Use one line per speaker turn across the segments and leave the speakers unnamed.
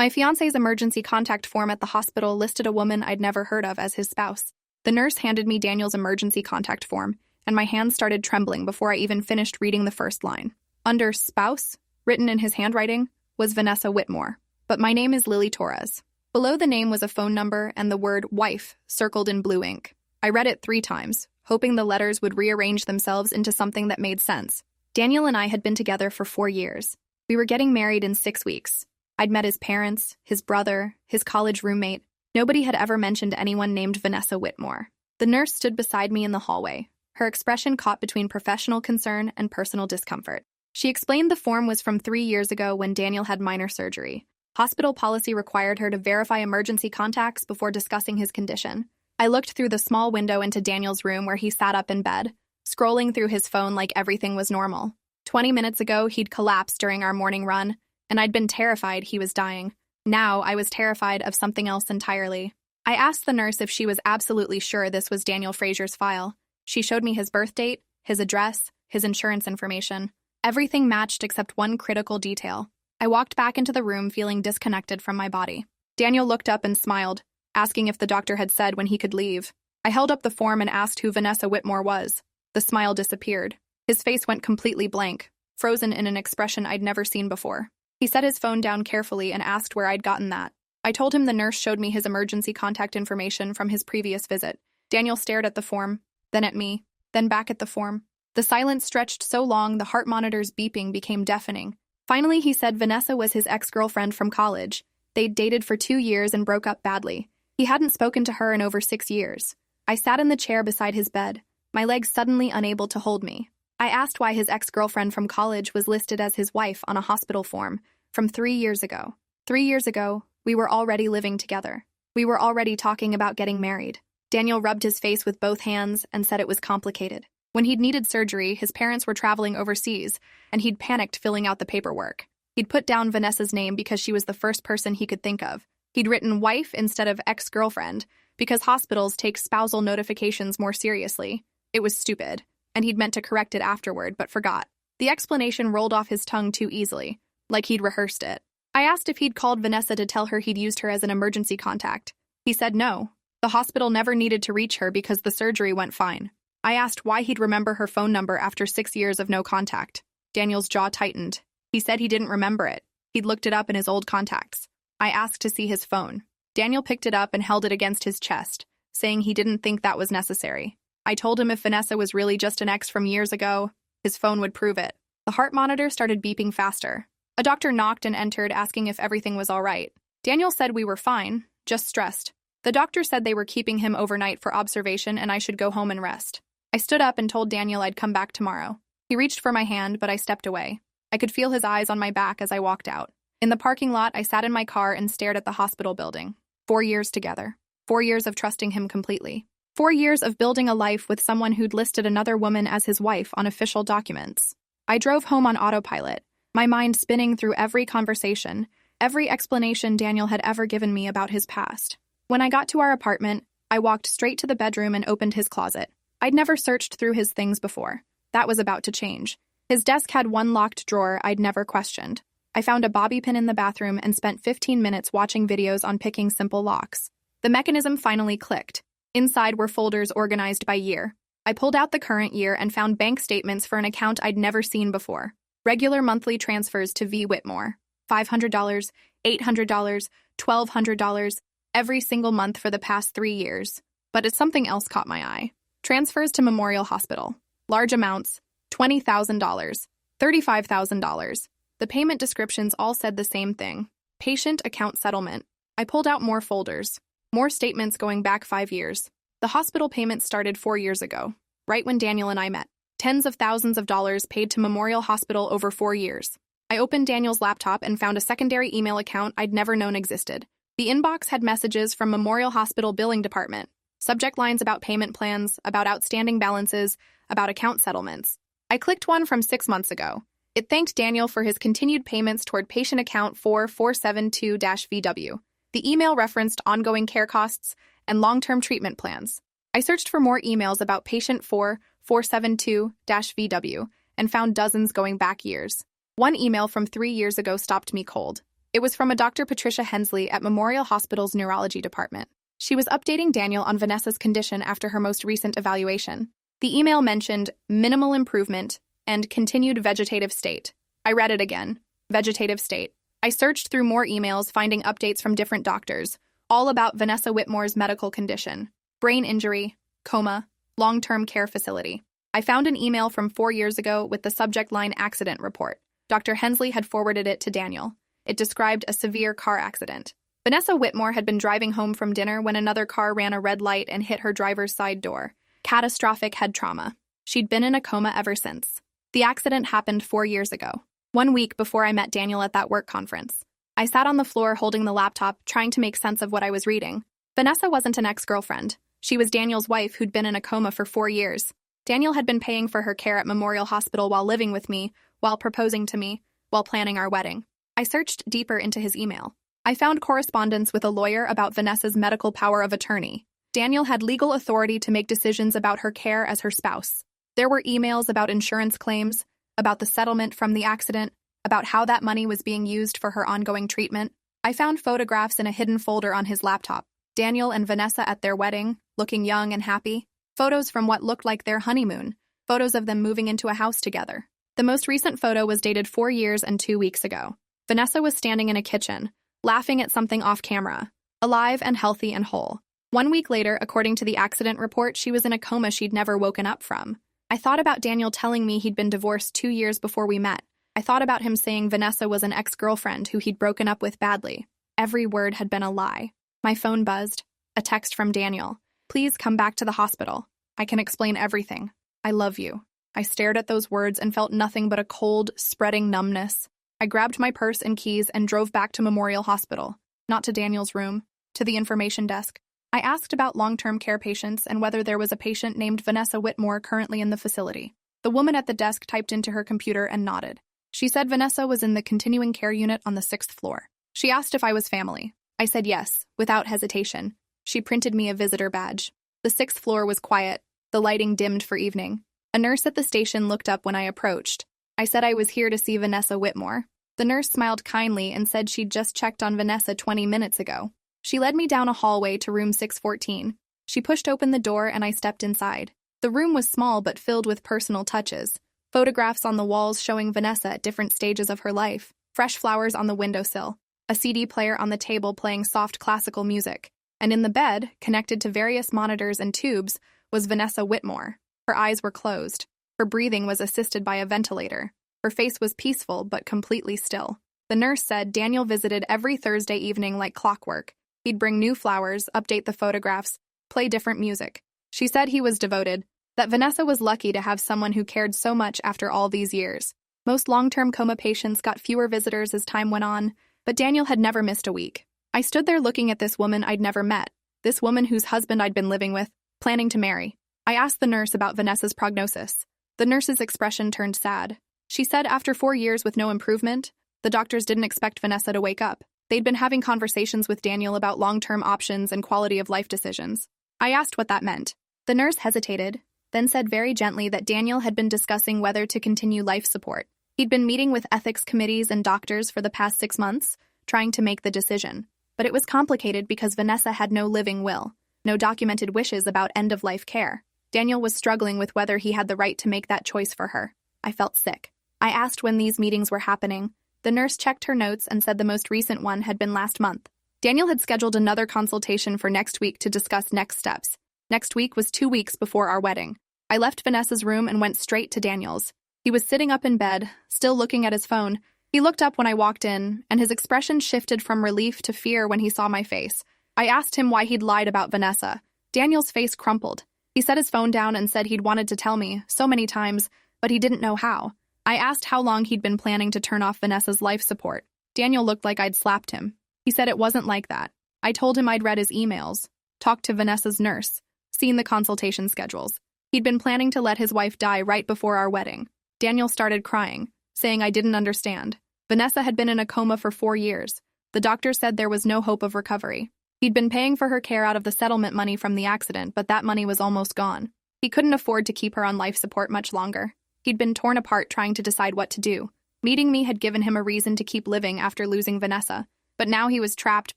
My fiancé's emergency contact form at the hospital listed a woman I'd never heard of as his spouse. The nurse handed me Daniel's emergency contact form, and my hands started trembling before I even finished reading the first line. Under spouse, written in his handwriting, was Vanessa Whitmore, but my name is Lily Torres. Below the name was a phone number and the word wife circled in blue ink. I read it 3 times, hoping the letters would rearrange themselves into something that made sense. Daniel and I had been together for 4 years. We were getting married in 6 weeks. I'd met his parents, his brother, his college roommate. Nobody had ever mentioned anyone named Vanessa Whitmore. The nurse stood beside me in the hallway, her expression caught between professional concern and personal discomfort. She explained the form was from 3 years ago when Daniel had minor surgery. Hospital policy required her to verify emergency contacts before discussing his condition. I looked through the small window into Daniel's room where he sat up in bed, scrolling through his phone like everything was normal. 20 minutes ago, he'd collapsed during our morning run, and I'd been terrified he was dying. Now, I was terrified of something else entirely. I asked the nurse if she was absolutely sure this was Daniel Frazier's file. She showed me his birth date, his address, his insurance information. Everything matched except one critical detail. I walked back into the room feeling disconnected from my body. Daniel looked up and smiled, asking if the doctor had said when he could leave. I held up the form and asked who Vanessa Whitmore was. The smile disappeared. His face went completely blank, frozen in an expression I'd never seen before. He set his phone down carefully and asked where I'd gotten that. I told him the nurse showed me his emergency contact information from his previous visit. Daniel stared at the form, then at me, then back at the form. The silence stretched so long the heart monitor's beeping became deafening. Finally, he said Vanessa was his ex-girlfriend from college. They'd dated for 2 years and broke up badly. He hadn't spoken to her in over 6 years. I sat in the chair beside his bed, my legs suddenly unable to hold me. I asked why his ex-girlfriend from college was listed as his wife on a hospital form from 3 years ago. 3 years ago, we were already living together. We were already talking about getting married. Daniel rubbed his face with both hands and said it was complicated. When he'd needed surgery, his parents were traveling overseas, and he'd panicked filling out the paperwork. He'd put down Vanessa's name because she was the first person he could think of. He'd written wife instead of ex-girlfriend because hospitals take spousal notifications more seriously. It was stupid, and he'd meant to correct it afterward but forgot. The explanation rolled off his tongue too easily, like he'd rehearsed it. I asked if he'd called Vanessa to tell her he'd used her as an emergency contact. He said no. The hospital never needed to reach her because the surgery went fine. I asked why he'd remember her phone number after 6 years of no contact. Daniel's jaw tightened. He said he didn't remember it. He'd looked it up in his old contacts. I asked to see his phone. Daniel picked it up and held it against his chest, saying he didn't think that was necessary. I told him if Vanessa was really just an ex from years ago, his phone would prove it. The heart monitor started beeping faster. A doctor knocked and entered, asking if everything was all right. Daniel said we were fine, just stressed. The doctor said they were keeping him overnight for observation and I should go home and rest. I stood up and told Daniel I'd come back tomorrow. He reached for my hand, but I stepped away. I could feel his eyes on my back as I walked out. In the parking lot, I sat in my car and stared at the hospital building. 4 years together. 4 years of trusting him completely. 4 years of building a life with someone who'd listed another woman as his wife on official documents. I drove home on autopilot, my mind spinning through every conversation, every explanation Daniel had ever given me about his past. When I got to our apartment, I walked straight to the bedroom and opened his closet. I'd never searched through his things before. That was about to change. His desk had one locked drawer I'd never questioned. I found a bobby pin in the bathroom and spent 15 minutes watching videos on picking simple locks. The mechanism finally clicked. Inside were folders organized by year. I pulled out the current year and found bank statements for an account I'd never seen before. Regular monthly transfers to V. Whitmore. $500, $800, $1,200, every single month for the past 3 years. But something else caught my eye. Transfers to Memorial Hospital. Large amounts. $20,000. $35,000. The payment descriptions all said the same thing. Patient account settlement. I pulled out more folders. More statements going back 5 years. The hospital payment started 4 years ago, right when Daniel and I met. Tens of thousands of dollars paid to Memorial Hospital over 4 years. I opened Daniel's laptop and found a secondary email account I'd never known existed. The inbox had messages from Memorial Hospital billing department. Subject lines about payment plans, about outstanding balances, about account settlements. I clicked one from 6 months ago. It thanked Daniel for his continued payments toward patient account 4472-VW. The email referenced ongoing care costs and long-term treatment plans. I searched for more emails about patient 4472-VW and found dozens going back years. One email from 3 years ago stopped me cold. It was from a Dr. Patricia Hensley at Memorial Hospital's neurology department. She was updating Daniel on Vanessa's condition after her most recent evaluation. The email mentioned minimal improvement and continued vegetative state. I read it again. Vegetative state. I searched through more emails, finding updates from different doctors, all about Vanessa Whitmore's medical condition: brain injury, coma, long-term care facility. I found an email from 4 years ago with the subject line accident report. Dr. Hensley had forwarded it to Daniel. It described a severe car accident. Vanessa Whitmore had been driving home from dinner when another car ran a red light and hit her driver's side door. Catastrophic head trauma. She'd been in a coma ever since. The accident happened 4 years ago, 1 week before I met Daniel at that work conference. I sat on the floor holding the laptop, trying to make sense of what I was reading. Vanessa wasn't an ex-girlfriend. She was Daniel's wife who'd been in a coma for 4 years. Daniel had been paying for her care at Memorial Hospital while living with me, while proposing to me, while planning our wedding. I searched deeper into his email. I found correspondence with a lawyer about Vanessa's medical power of attorney. Daniel had legal authority to make decisions about her care as her spouse. There were emails about insurance claims, about the settlement from the accident, about how that money was being used for her ongoing treatment. I found photographs in a hidden folder on his laptop. Daniel and Vanessa at their wedding, looking young and happy. Photos from what looked like their honeymoon. Photos of them moving into a house together. The most recent photo was dated 4 years and 2 weeks ago. Vanessa was standing in a kitchen, laughing at something off camera, alive and healthy and whole. 1 week later, according to the accident report, she was in a coma she'd never woken up from. I thought about Daniel telling me he'd been divorced 2 years before we met. I thought about him saying Vanessa was an ex-girlfriend who he'd broken up with badly. Every word had been a lie. My phone buzzed. A text from Daniel. Please come back to the hospital. I can explain everything. I love you. I stared at those words and felt nothing but a cold, spreading numbness. I grabbed my purse and keys and drove back to Memorial Hospital, not to Daniel's room, to the information desk. I asked about long-term care patients and whether there was a patient named Vanessa Whitmore currently in the facility. The woman at the desk typed into her computer and nodded. She said Vanessa was in the continuing care unit on the 6th floor. She asked if I was family. I said yes, without hesitation. She printed me a visitor badge. The 6th floor was quiet, the lighting dimmed for evening. A nurse at the station looked up when I approached. I said I was here to see Vanessa Whitmore. The nurse smiled kindly and said she'd just checked on Vanessa 20 minutes ago. She led me down a hallway to room 614. She pushed open the door and I stepped inside. The room was small but filled with personal touches. Photographs on the walls showing Vanessa at different stages of her life. Fresh flowers on the windowsill. A CD player on the table playing soft classical music. And in the bed, connected to various monitors and tubes, was Vanessa Whitmore. Her eyes were closed. Her breathing was assisted by a ventilator. Her face was peaceful but completely still. The nurse said Daniel visited every Thursday evening like clockwork. He'd bring new flowers, update the photographs, play different music. She said he was devoted, that Vanessa was lucky to have someone who cared so much after all these years. Most long-term coma patients got fewer visitors as time went on, but Daniel had never missed a week. I stood there looking at this woman I'd never met, this woman whose husband I'd been living with, planning to marry. I asked the nurse about Vanessa's prognosis. The nurse's expression turned sad. She said after 4 years with no improvement, the doctors didn't expect Vanessa to wake up. They'd been having conversations with Daniel about long-term options and quality of life decisions. I asked what that meant. The nurse hesitated, then said very gently that Daniel had been discussing whether to continue life support. He'd been meeting with ethics committees and doctors for the past 6 months, trying to make the decision. But it was complicated because Vanessa had no living will, no documented wishes about end-of-life care. Daniel was struggling with whether he had the right to make that choice for her. I felt sick. I asked when these meetings were happening. The nurse checked her notes and said the most recent one had been last month. Daniel had scheduled another consultation for next week to discuss next steps. Next week was 2 weeks before our wedding. I left Vanessa's room and went straight to Daniel's. He was sitting up in bed, still looking at his phone. He looked up when I walked in, and his expression shifted from relief to fear when he saw my face. I asked him why he'd lied about Vanessa. Daniel's face crumpled. He set his phone down and said he'd wanted to tell me, so many times, but he didn't know how. I asked how long he'd been planning to turn off Vanessa's life support. Daniel looked like I'd slapped him. He said it wasn't like that. I told him I'd read his emails, talked to Vanessa's nurse, seen the consultation schedules. He'd been planning to let his wife die right before our wedding. Daniel started crying, saying I didn't understand. Vanessa had been in a coma for 4 years. The doctor said there was no hope of recovery. He'd been paying for her care out of the settlement money from the accident, but that money was almost gone. He couldn't afford to keep her on life support much longer. He'd been torn apart trying to decide what to do. Meeting me had given him a reason to keep living after losing Vanessa, but now he was trapped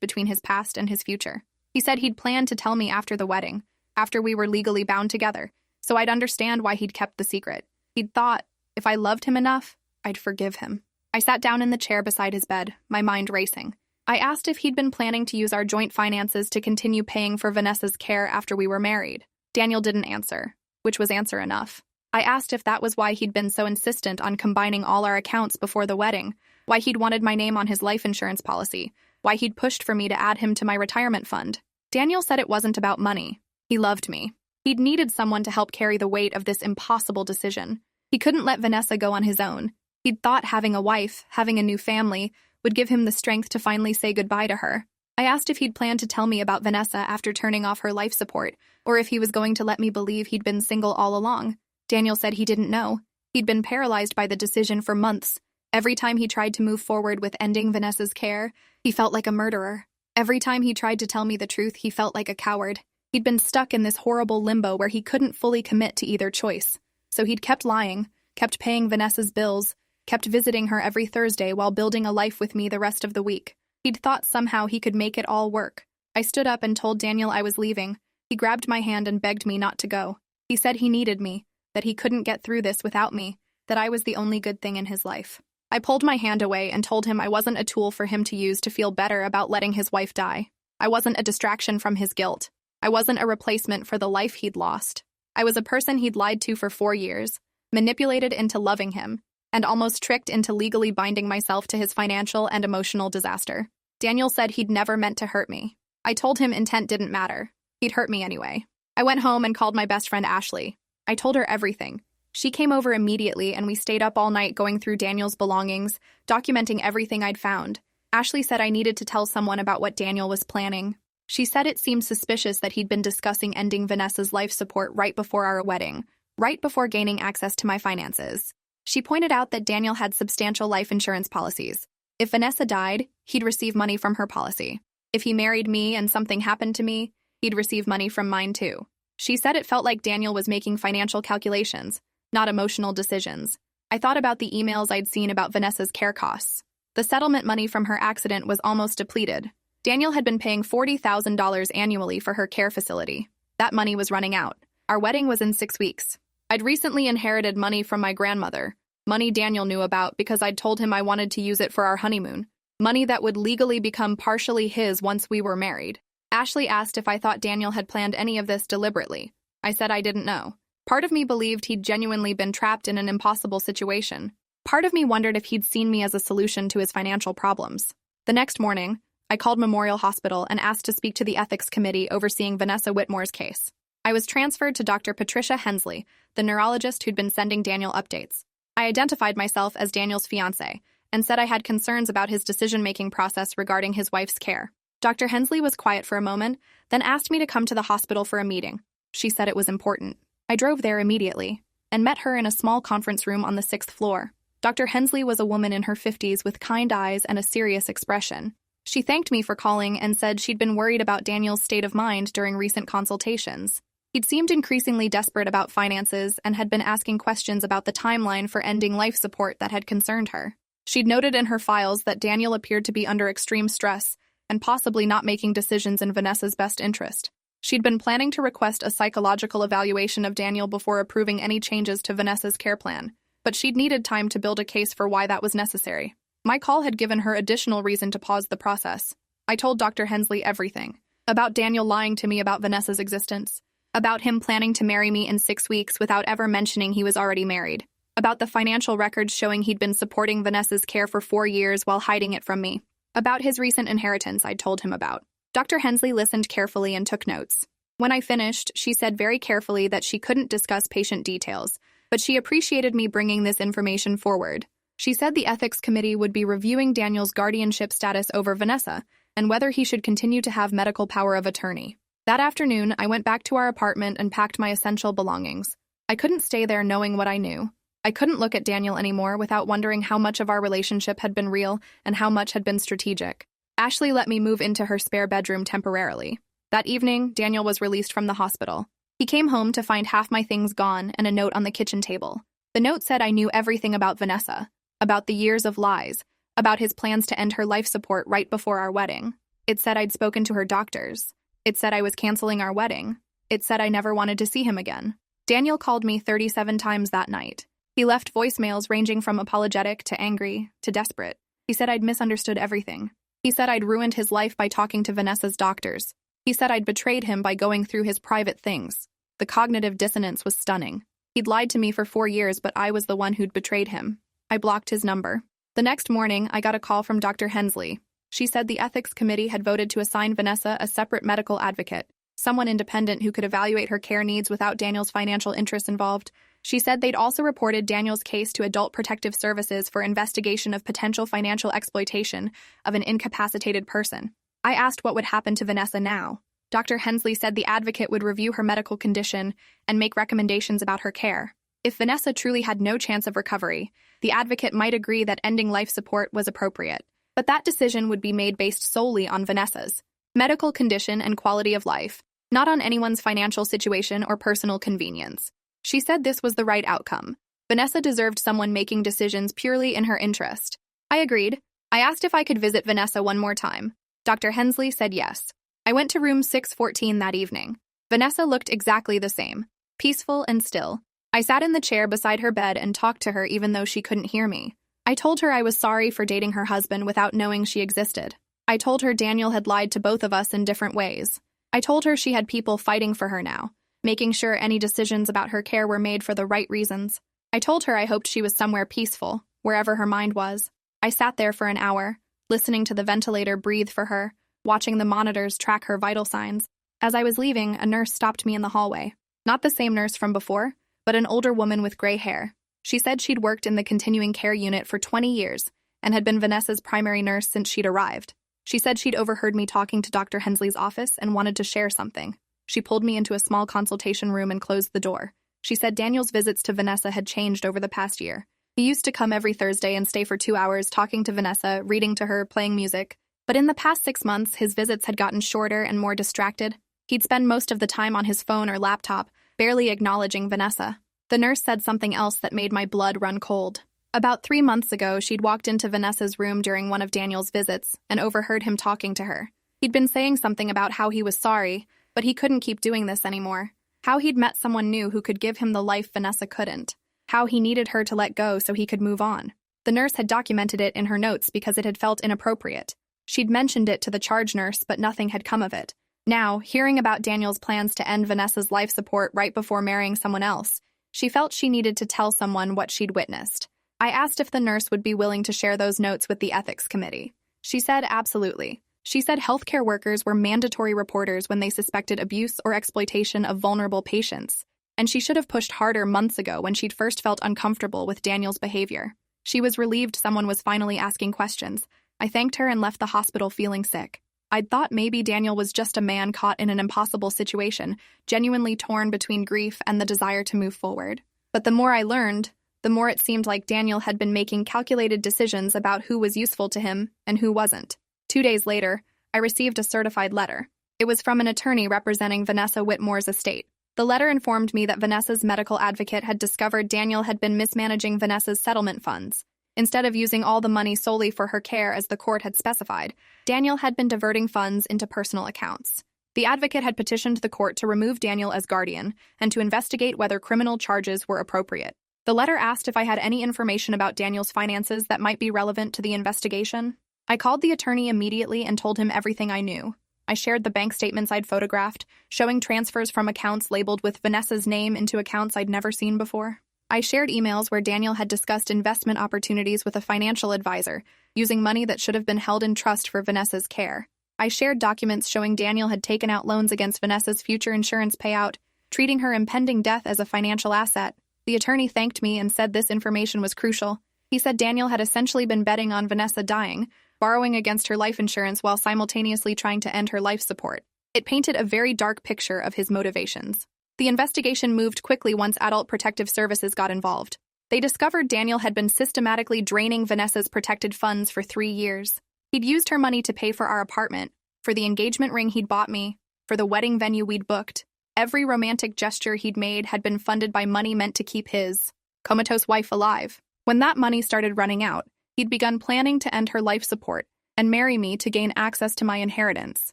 between his past and his future. He said he'd planned to tell me after the wedding, after we were legally bound together, so I'd understand why he'd kept the secret. He'd thought, if I loved him enough, I'd forgive him. I sat down in the chair beside his bed, my mind racing. I asked if he'd been planning to use our joint finances to continue paying for Vanessa's care after we were married. Daniel didn't answer, which was answer enough. I asked if that was why he'd been so insistent on combining all our accounts before the wedding, why he'd wanted my name on his life insurance policy, why he'd pushed for me to add him to my retirement fund. Daniel said it wasn't about money. He loved me. He'd needed someone to help carry the weight of this impossible decision. He couldn't let Vanessa go on his own. He'd thought having a wife, having a new family, would give him the strength to finally say goodbye to her. I asked if he'd planned to tell me about Vanessa after turning off her life support, or if he was going to let me believe he'd been single all along. Daniel said he didn't know. He'd been paralyzed by the decision for months. Every time he tried to move forward with ending Vanessa's care, he felt like a murderer. Every time he tried to tell me the truth, he felt like a coward. He'd been stuck in this horrible limbo where he couldn't fully commit to either choice. So he'd kept lying, kept paying Vanessa's bills, kept visiting her every Thursday while building a life with me the rest of the week. He'd thought somehow he could make it all work. I stood up and told Daniel I was leaving. He grabbed my hand and begged me not to go. He said he needed me, that he couldn't get through this without me, that I was the only good thing in his life. I pulled my hand away and told him I wasn't a tool for him to use to feel better about letting his wife die. I wasn't a distraction from his guilt. I wasn't a replacement for the life he'd lost. I was a person he'd lied to for 4 years, manipulated into loving him, and almost tricked into legally binding myself to his financial and emotional disaster. Daniel said he'd never meant to hurt me. I told him intent didn't matter. He'd hurt me anyway. I went home and called my best friend Ashley. I told her everything. She came over immediately and we stayed up all night going through Daniel's belongings, documenting everything I'd found. Ashley said I needed to tell someone about what Daniel was planning. She said it seemed suspicious that he'd been discussing ending Vanessa's life support right before our wedding, right before gaining access to my finances. She pointed out that Daniel had substantial life insurance policies. If Vanessa died, he'd receive money from her policy. If he married me and something happened to me, he'd receive money from mine too. She said it felt like Daniel was making financial calculations, not emotional decisions. I thought about the emails I'd seen about Vanessa's care costs. The settlement money from her accident was almost depleted. Daniel had been paying $40,000 annually for her care facility. That money was running out. Our wedding was in 6 weeks. I'd recently inherited money from my grandmother, money Daniel knew about because I'd told him I wanted to use it for our honeymoon, money that would legally become partially his once we were married. Ashley asked if I thought Daniel had planned any of this deliberately. I said I didn't know. Part of me believed he'd genuinely been trapped in an impossible situation. Part of me wondered if he'd seen me as a solution to his financial problems. The next morning, I called Memorial Hospital and asked to speak to the ethics committee overseeing Vanessa Whitmore's case. I was transferred to Dr. Patricia Hensley, the neurologist who'd been sending Daniel updates. I identified myself as Daniel's fiancé and said I had concerns about his decision-making process regarding his wife's care. Dr. Hensley was quiet for a moment, then asked me to come to the hospital for a meeting. She said it was important. I drove there immediately and met her in a small conference room on the 6th floor. Dr. Hensley was a woman in her 50s with kind eyes and a serious expression. She thanked me for calling and said she'd been worried about Daniel's state of mind during recent consultations. He'd seemed increasingly desperate about finances and had been asking questions about the timeline for ending life support that had concerned her. She'd noted in her files that Daniel appeared to be under extreme stress and possibly not making decisions in Vanessa's best interest. She'd been planning to request a psychological evaluation of Daniel before approving any changes to Vanessa's care plan, but she'd needed time to build a case for why that was necessary. My call had given her additional reason to pause the process. I told Dr. Hensley everything. About Daniel lying to me about Vanessa's existence. About him planning to marry me in 6 weeks without ever mentioning he was already married. About the financial records showing he'd been supporting Vanessa's care for 4 years while hiding it from me. About his recent inheritance I'd told him about. Dr. Hensley listened carefully and took notes. When I finished, she said very carefully that she couldn't discuss patient details, but she appreciated me bringing this information forward. She said the ethics committee would be reviewing Daniel's guardianship status over Vanessa and whether he should continue to have medical power of attorney. That afternoon, I went back to our apartment and packed my essential belongings. I couldn't stay there knowing what I knew. I couldn't look at Daniel anymore without wondering how much of our relationship had been real and how much had been strategic. Ashley let me move into her spare bedroom temporarily. That evening, Daniel was released from the hospital. He came home to find half my things gone and a note on the kitchen table. The note said I knew everything about Vanessa, about the years of lies, about his plans to end her life support right before our wedding. It said I'd spoken to her doctors. It said I was canceling our wedding. It said I never wanted to see him again. Daniel called me 37 times that night. He left voicemails ranging from apologetic to angry to desperate. He said I'd misunderstood everything. He said I'd ruined his life by talking to Vanessa's doctors. He said I'd betrayed him by going through his private things. The cognitive dissonance was stunning. He'd lied to me for 4 years, but I was the one who'd betrayed him. I blocked his number. The next morning, I got a call from Dr. Hensley. She said the ethics committee had voted to assign Vanessa a separate medical advocate, someone independent who could evaluate her care needs without Daniel's financial interests involved. She said they'd also reported Daniel's case to Adult Protective Services for investigation of potential financial exploitation of an incapacitated person. I asked what would happen to Vanessa now. Dr. Hensley said the advocate would review her medical condition and make recommendations about her care. If Vanessa truly had no chance of recovery, the advocate might agree that ending life support was appropriate. But that decision would be made based solely on Vanessa's medical condition and quality of life, not on anyone's financial situation or personal convenience. She said this was the right outcome. Vanessa deserved someone making decisions purely in her interest. I agreed. I asked if I could visit Vanessa one more time. Dr. Hensley said yes. I went to room 614 that evening. Vanessa looked exactly the same, peaceful and still. I sat in the chair beside her bed and talked to her even though she couldn't hear me. I told her I was sorry for dating her husband without knowing she existed. I told her Daniel had lied to both of us in different ways. I told her she had people fighting for her now, making sure any decisions about her care were made for the right reasons. I told her I hoped she was somewhere peaceful, wherever her mind was. I sat there for an hour, listening to the ventilator breathe for her, watching the monitors track her vital signs. As I was leaving, a nurse stopped me in the hallway. Not the same nurse from before, but an older woman with gray hair. She said she'd worked in the continuing care unit for 20 years and had been Vanessa's primary nurse since she'd arrived. She said she'd overheard me talking to Dr. Hensley's office and wanted to share something. She pulled me into a small consultation room and closed the door. She said Daniel's visits to Vanessa had changed over the past year. He used to come every Thursday and stay for 2 hours talking to Vanessa, reading to her, playing music. But in the past 6 months, his visits had gotten shorter and more distracted. He'd spend most of the time on his phone or laptop, barely acknowledging Vanessa. The nurse said something else that made my blood run cold. About 3 months ago, she'd walked into Vanessa's room during one of Daniel's visits and overheard him talking to her. He'd been saying something about how he was sorry, but he couldn't keep doing this anymore. How he'd met someone new who could give him the life Vanessa couldn't. How he needed her to let go so he could move on. The nurse had documented it in her notes because it had felt inappropriate. She'd mentioned it to the charge nurse, but nothing had come of it. Now, hearing about Daniel's plans to end Vanessa's life support right before marrying someone else, she felt she needed to tell someone what she'd witnessed. I asked if the nurse would be willing to share those notes with the ethics committee. She said absolutely. She said healthcare workers were mandatory reporters when they suspected abuse or exploitation of vulnerable patients, and she should have pushed harder months ago when she'd first felt uncomfortable with Daniel's behavior. She was relieved someone was finally asking questions. I thanked her and left the hospital feeling sick. I'd thought maybe Daniel was just a man caught in an impossible situation, genuinely torn between grief and the desire to move forward. But the more I learned, the more it seemed like Daniel had been making calculated decisions about who was useful to him and who wasn't. 2 days later, I received a certified letter. It was from an attorney representing Vanessa Whitmore's estate. The letter informed me that Vanessa's medical advocate had discovered Daniel had been mismanaging Vanessa's settlement funds. Instead of using all the money solely for her care as the court had specified, Daniel had been diverting funds into personal accounts. The advocate had petitioned the court to remove Daniel as guardian and to investigate whether criminal charges were appropriate. The letter asked if I had any information about Daniel's finances that might be relevant to the investigation. I called the attorney immediately and told him everything I knew. I shared the bank statements I'd photographed, showing transfers from accounts labeled with Vanessa's name into accounts I'd never seen before. I shared emails where Daniel had discussed investment opportunities with a financial advisor, using money that should have been held in trust for Vanessa's care. I shared documents showing Daniel had taken out loans against Vanessa's future insurance payout, treating her impending death as a financial asset. The attorney thanked me and said this information was crucial. He said Daniel had essentially been betting on Vanessa dying, borrowing against her life insurance while simultaneously trying to end her life support. It painted a very dark picture of his motivations. The investigation moved quickly once Adult Protective Services got involved. They discovered Daniel had been systematically draining Vanessa's protected funds for 3 years. He'd used her money to pay for our apartment, for the engagement ring he'd bought me, for the wedding venue we'd booked. Every romantic gesture he'd made had been funded by money meant to keep his comatose wife alive. When that money started running out, he'd begun planning to end her life support and marry me to gain access to my inheritance.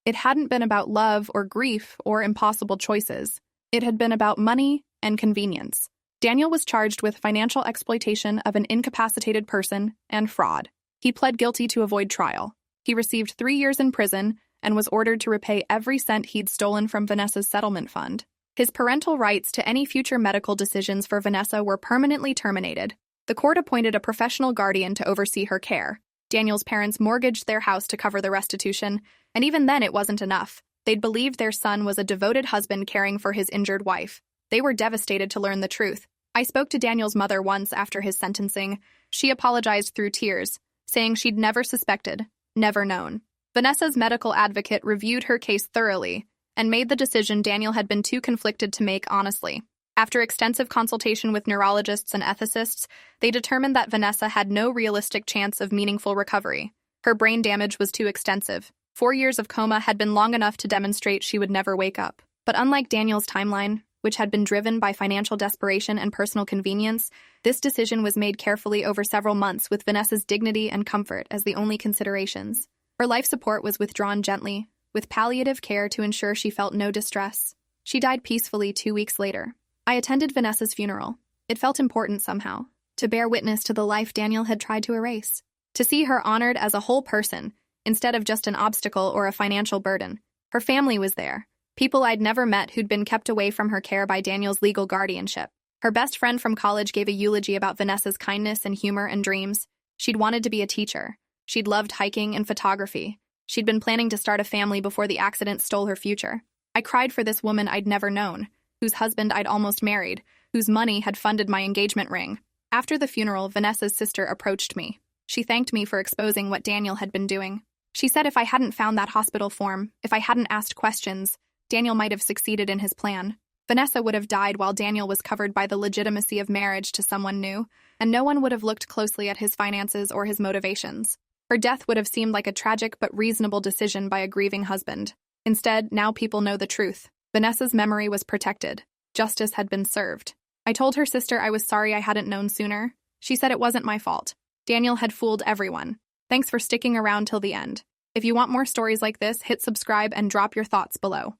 It hadn't been about love or grief or impossible choices. It had been about money and convenience. Daniel was charged with financial exploitation of an incapacitated person and fraud. He pled guilty to avoid trial. He received 3 years in prison and was ordered to repay every cent he'd stolen from Vanessa's settlement fund. His parental rights to any future medical decisions for Vanessa were permanently terminated. The court appointed a professional guardian to oversee her care. Daniel's parents mortgaged their house to cover the restitution, and even then it wasn't enough. They'd believed their son was a devoted husband caring for his injured wife. They were devastated to learn the truth. I spoke to Daniel's mother once after his sentencing. She apologized through tears, saying she'd never suspected, never known. Vanessa's medical advocate reviewed her case thoroughly and made the decision Daniel had been too conflicted to make honestly. After extensive consultation with neurologists and ethicists, they determined that Vanessa had no realistic chance of meaningful recovery. Her brain damage was too extensive. 4 years of coma had been long enough to demonstrate she would never wake up. But unlike Daniel's timeline, which had been driven by financial desperation and personal convenience, this decision was made carefully over several months with Vanessa's dignity and comfort as the only considerations. Her life support was withdrawn gently, with palliative care to ensure she felt no distress. She died peacefully 2 weeks later. I attended Vanessa's funeral. It felt important somehow, to bear witness to the life Daniel had tried to erase. To see her honored as a whole person, instead of just an obstacle or a financial burden. Her family was there, people I'd never met who'd been kept away from her care by Daniel's legal guardianship. Her best friend from college gave a eulogy about Vanessa's kindness and humor and dreams. She'd wanted to be a teacher. She'd loved hiking and photography. She'd been planning to start a family before the accident stole her future. I cried for this woman I'd never known, whose husband I'd almost married, whose money had funded my engagement ring. After the funeral, Vanessa's sister approached me. She thanked me for exposing what Daniel had been doing. She said if I hadn't found that hospital form, if I hadn't asked questions, Daniel might have succeeded in his plan. Vanessa would have died while Daniel was covered by the legitimacy of marriage to someone new, and no one would have looked closely at his finances or his motivations. Her death would have seemed like a tragic but reasonable decision by a grieving husband. Instead, now people know the truth. Vanessa's memory was protected. Justice had been served. I told her sister I was sorry I hadn't known sooner. She said it wasn't my fault. Daniel had fooled everyone. Thanks for sticking around till the end. If you want more stories like this, hit subscribe and drop your thoughts below.